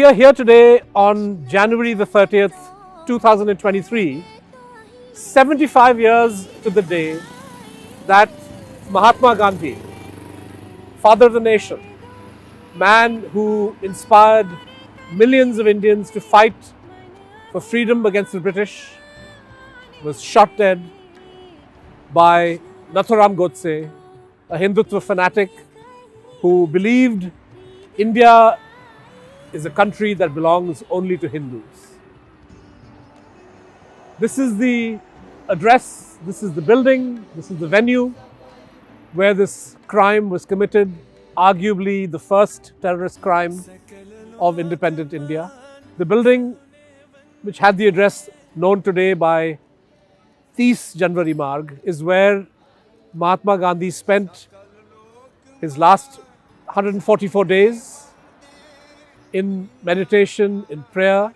are here today on January the 30th, 2023, 75 years to the day that Mahatma Gandhi, father of the nation, man who inspired millions of Indians to fight for freedom against the British, was shot dead by Nathuram Godse, a Hindutva fanatic who believed India is a country that belongs only to Hindus. This is the address, this is the building, this is the venue where this crime was committed, arguably the first terrorist crime of independent India. The building, which had the address known today by 30 Janwari Marg, is where Mahatma Gandhi spent his last 144 days in meditation, in prayer.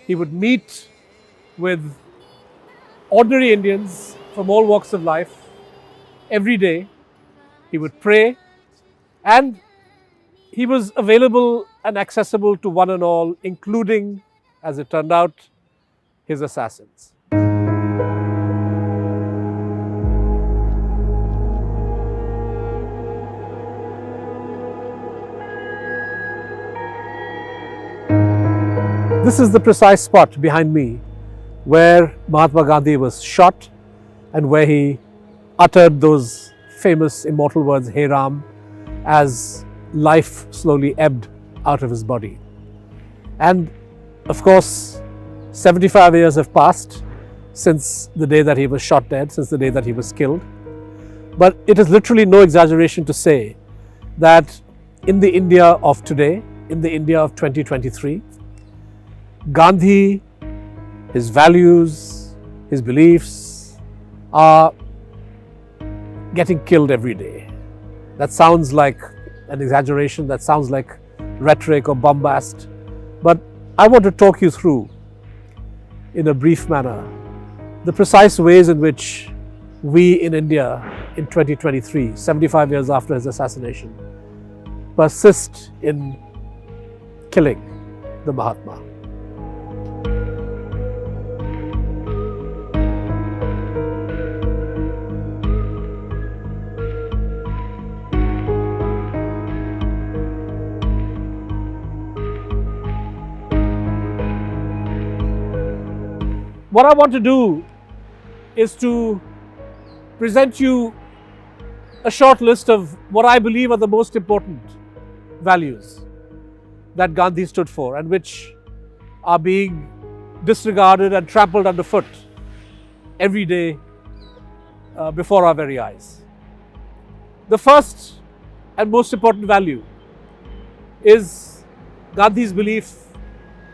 He would meet with ordinary Indians from all walks of life every day. He would pray, and he was available and accessible to one and all, including, as it turned out, his assassins. This is the precise spot behind me where Mahatma Gandhi was shot and where he uttered those famous immortal words, "Hey Ram," as life slowly ebbed out of his body. And of course, 75 years have passed since the day that he was shot dead, since the day that he was killed. But it is literally no exaggeration to say that in the India of today, in the India of 2023, Gandhi, his values, his beliefs are getting killed every day. That sounds like an exaggeration, that sounds like rhetoric or bombast, but I want to talk you through, in a brief manner, the precise ways in which we in India in 2023, 75 years after his assassination, persist in killing the Mahatma. What I want to do is to present you a short list of what I believe are the most important values that Gandhi stood for and which are being disregarded and trampled underfoot every day before our very eyes. The first and most important value is Gandhi's belief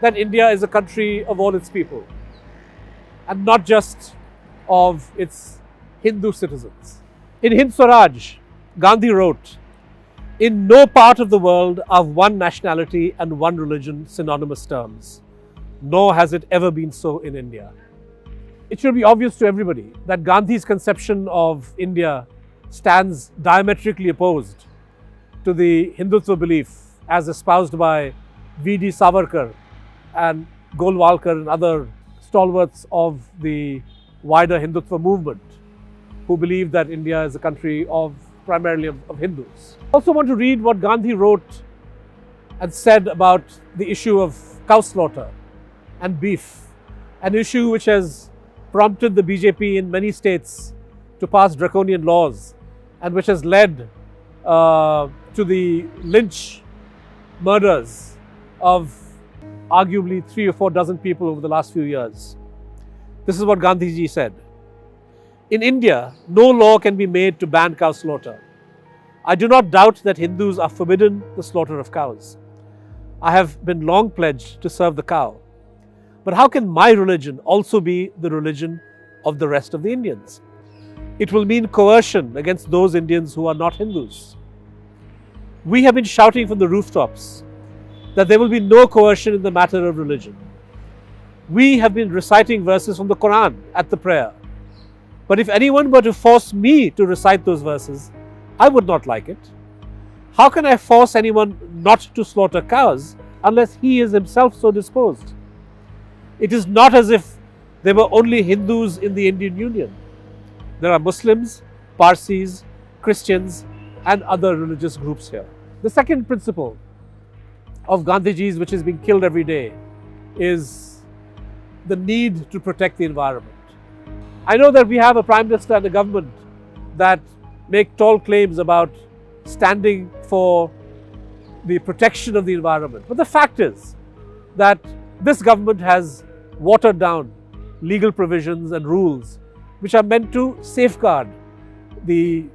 that India is a country of all its people, and not just of its Hindu citizens. In Hind Swaraj, Gandhi wrote, "In no part of the world are one nationality and one religion synonymous terms, nor has it ever been so in India." It should be obvious to everybody that Gandhi's conception of India stands diametrically opposed to the Hindutva belief as espoused by V.D. Savarkar and Golwalkar and other stalwarts of the wider Hindutva movement, who believe that India is a country primarily of Hindus. I also want to read what Gandhi wrote and said about the issue of cow slaughter and beef, an issue which has prompted the BJP in many states to pass draconian laws and which has led to the lynch murders of arguably 3 or 4 dozen people over the last few years. This is what Gandhiji said. "In India, no law can be made to ban cow slaughter. I do not doubt that Hindus are forbidden the slaughter of cows. I have been long pledged to serve the cow. But how can my religion also be the religion of the rest of the Indians? It will mean coercion against those Indians who are not Hindus. We have been shouting from the rooftops that there will be no coercion in the matter of religion. We have been reciting verses from the Quran at the prayer. But if anyone were to force me to recite those verses, I would not like it. How can I force anyone not to slaughter cows unless he is himself so disposed. It is not as if there were only Hindus in the Indian Union. There are Muslims, Parsis, Christians, and other religious groups here. The second principle of Gandhiji's, which is being killed every day, is the need to protect the environment. I know that we have a Prime Minister and a government that make tall claims about standing for the protection of the environment. But the fact is that this government has watered down legal provisions and rules which are meant to safeguard the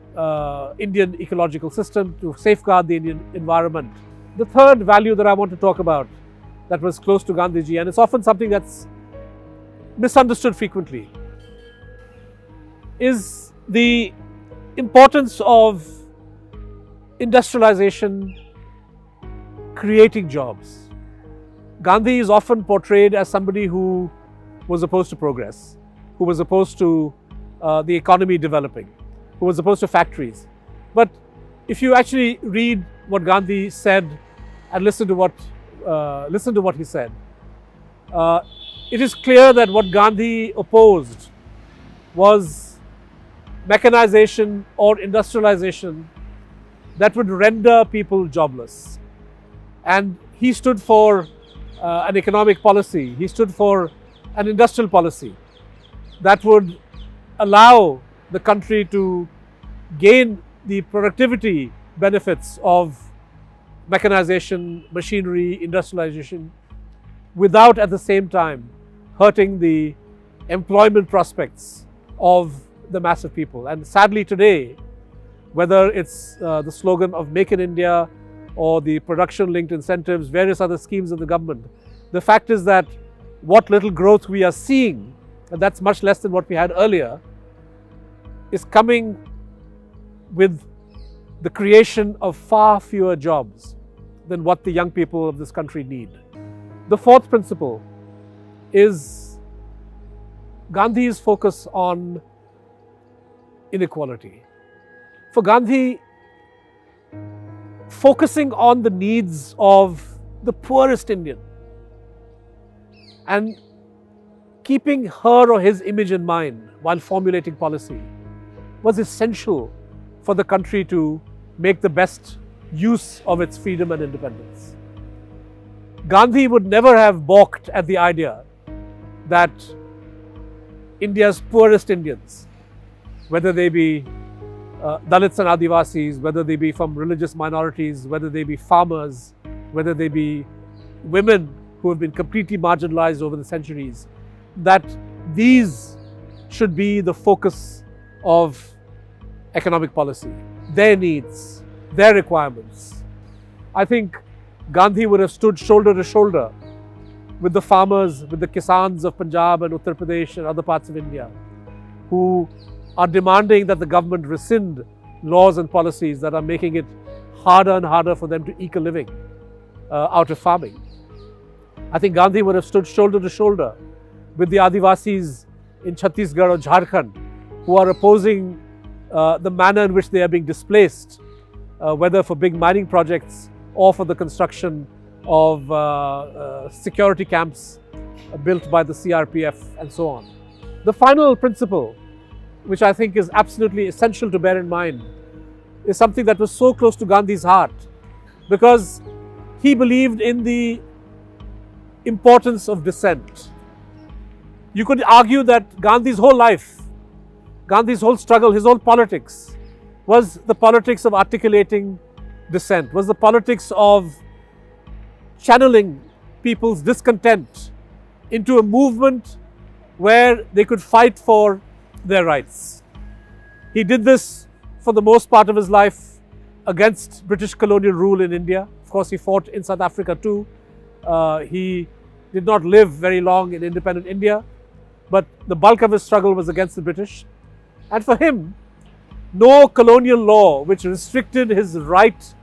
Indian ecological system, to safeguard the Indian environment. The third value that I want to talk about that was close to Gandhiji, and it's often something that's misunderstood frequently, is the importance of industrialization creating jobs. Gandhi is often portrayed as somebody who was opposed to progress, who was opposed to the economy developing, who was opposed to factories. But if you actually read what Gandhi said and listen to what he said, it is clear that what Gandhi opposed was mechanization or industrialization that would render people jobless. And he stood for an economic policy, he stood for an industrial policy that would allow the country to gain the productivity benefits of mechanization, machinery, industrialization, without at the same time hurting the employment prospects of the mass of people. And sadly today, whether it's the slogan of Make in India or the production-linked incentives, various other schemes of the government, the fact is that what little growth we are seeing, and that's much less than what we had earlier, is coming with the creation of far fewer jobs than what the young people of this country need. The fourth principle is Gandhi's focus on inequality. For Gandhi, focusing on the needs of the poorest Indian and keeping her or his image in mind while formulating policy was essential for the country to make the best use of its freedom and independence. Gandhi would never have balked at the idea that India's poorest Indians, whether they be Dalits and Adivasis, whether they be from religious minorities, whether they be farmers, whether they be women who have been completely marginalized over the centuries, that these should be the focus of economic policy, their needs, their requirements. I think Gandhi would have stood shoulder to shoulder with the farmers, with the Kisans of Punjab and Uttar Pradesh and other parts of India, who are demanding that the government rescind laws and policies that are making it harder and harder for them to eke a living out of farming. I think Gandhi would have stood shoulder to shoulder with the Adivasis in Chhattisgarh or Jharkhand who are opposing the manner in which they are being displaced, whether for big mining projects or for the construction of security camps built by the CRPF and so on. The final principle, which I think is absolutely essential to bear in mind, is something that was so close to Gandhi's heart, because he believed in the importance of dissent. You could argue that Gandhi's whole life, Gandhi's whole struggle, his whole politics was the politics of articulating dissent, was the politics of channeling people's discontent into a movement where they could fight for their rights. He did this for the most part of his life against British colonial rule in India. Of course, he fought in South Africa too. He did not live very long in independent India, but the bulk of his struggle was against the British. And for him, no colonial law which restricted his right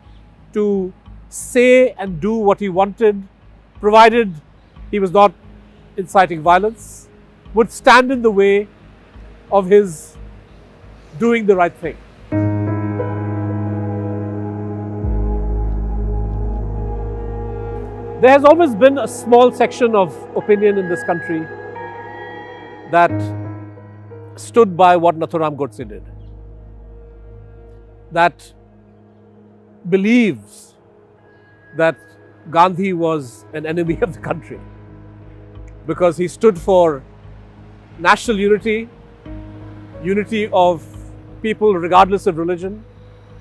to say and do what he wanted, provided he was not inciting violence, would stand in the way of his doing the right thing. There has always been a small section of opinion in this country that stood by what Nathuram Godse did, that believes that Gandhi was an enemy of the country because he stood for national unity, unity of people regardless of religion,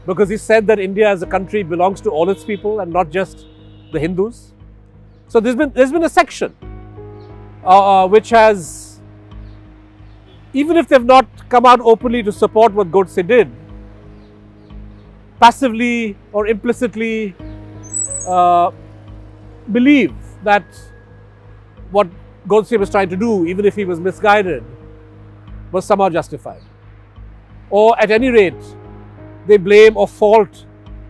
because he said that India as a country belongs to all its people and not just the Hindus. So there's been a section which has, even if they've not come out openly to support what Godse did, passively or implicitly believe that what Godse was trying to do, even if he was misguided, was somehow justified. Or at any rate, they blame or fault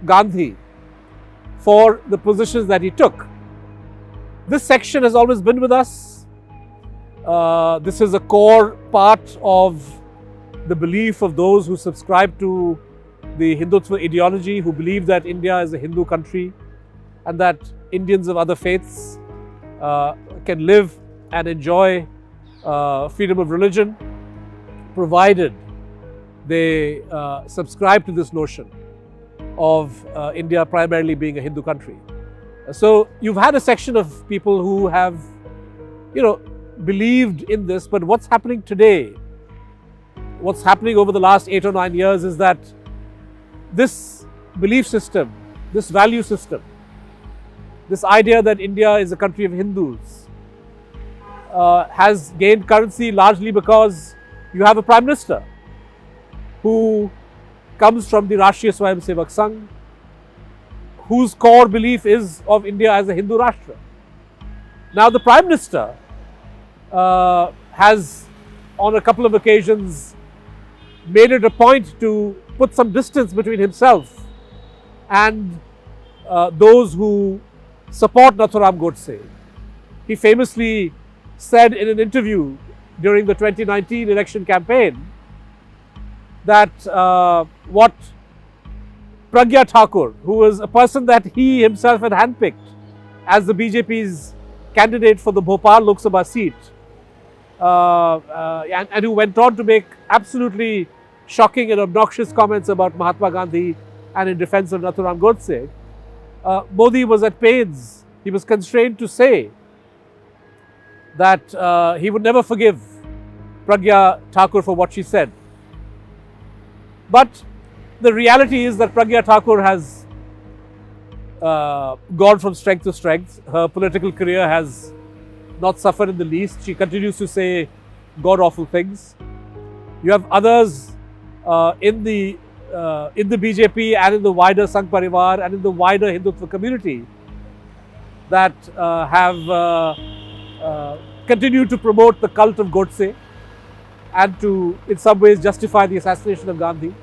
Gandhi for the positions that he took. This section has always been with us. This is a core part of the belief of those who subscribe to the Hindutva ideology, who believe that India is a Hindu country and that Indians of other faiths can live and enjoy freedom of religion, provided they subscribe to this notion of India primarily being a Hindu country. So you've had a section of people who have, believed in this, but what's happening today, what's happening over the last 8 or 9 years is that this belief system, this value system, this idea that India is a country of Hindus has gained currency largely because you have a Prime Minister who comes from the Rashtriya Swayamsevak Sangh, whose core belief is of India as a Hindu Rashtra. Now the Prime Minister has on a couple of occasions made it a point to put some distance between himself and those who support Nathuram Godse. He famously said in an interview during the 2019 election campaign that what Pragya Thakur, who was a person that he himself had handpicked as the BJP's candidate for the Bhopal Lok Sabha seat, and who went on to make absolutely shocking and obnoxious comments about Mahatma Gandhi and in defense of Nathuram Godse, Modi was at pains, he was constrained to say that he would never forgive Pragya Thakur for what she said. But the reality is that Pragya Thakur has gone from strength to strength. Her political career has not suffered in the least. She continues to say god-awful things. You have others in the BJP and in the wider Sangh Parivar and in the wider Hindutva community that have continued to promote the cult of Godse and to, in some ways, justify the assassination of Gandhi.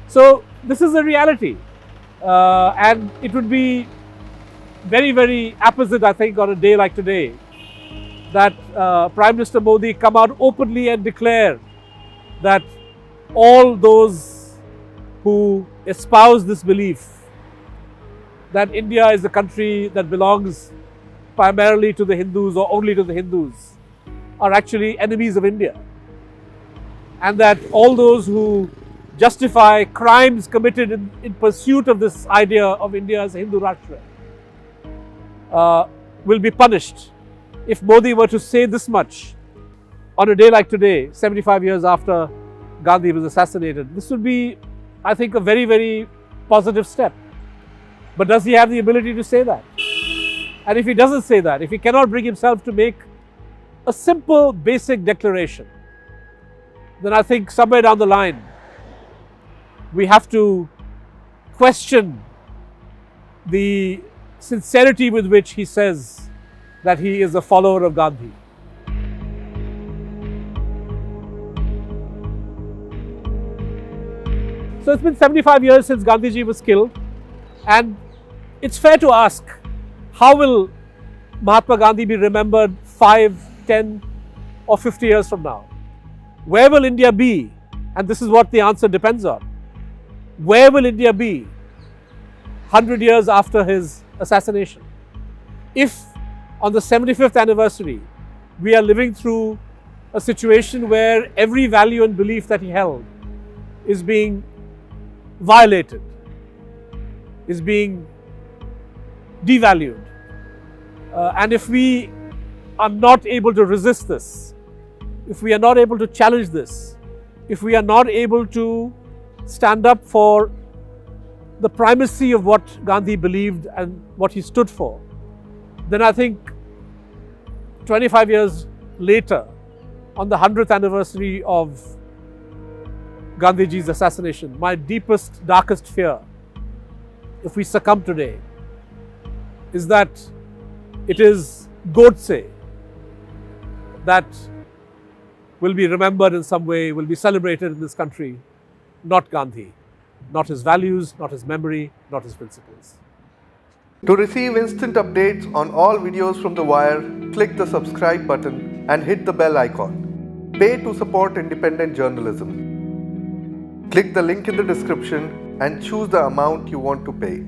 So this is a reality, and it would be very, very apposite, I think, on a day like today, that Prime Minister Modi come out openly and declare that all those who espouse this belief that India is a country that belongs primarily to the Hindus or only to the Hindus are actually enemies of India, and that all those who justify crimes committed in pursuit of this idea of India as a Hindu Rashtra will be punished. If Modi were to say this much on a day like today, 75 years after Gandhi was assassinated, this would be, I think, a very, very positive step. But does he have the ability to say that? And if he doesn't say that, if he cannot bring himself to make a simple, basic declaration, then I think somewhere down the line, we have to question the sincerity with which he says that he is a follower of Gandhi. So it's been 75 years since Gandhiji was killed, and it's fair to ask, how will Mahatma Gandhi be remembered 5, 10 or 50 years from now? Where will India be? And this is what the answer depends on. Where will India be 100 years after his assassination? if on the 75th anniversary we are living through a situation where every value and belief that he held is being violated, is being devalued, and if we are not able to resist this, if we are not able to challenge this, if we are not able to stand up for the primacy of what Gandhi believed and what he stood for, then I think 25 years later, on the 100th anniversary of Gandhiji's assassination, my deepest, darkest fear, if we succumb today, is that it is Godse that will be remembered in some way, will be celebrated in this country, not Gandhi, not his values, not his memory, not his principles. To receive instant updates on all videos from The Wire, click the subscribe button and hit the bell icon. Pay to support independent journalism. Click the link in the description and choose the amount you want to pay.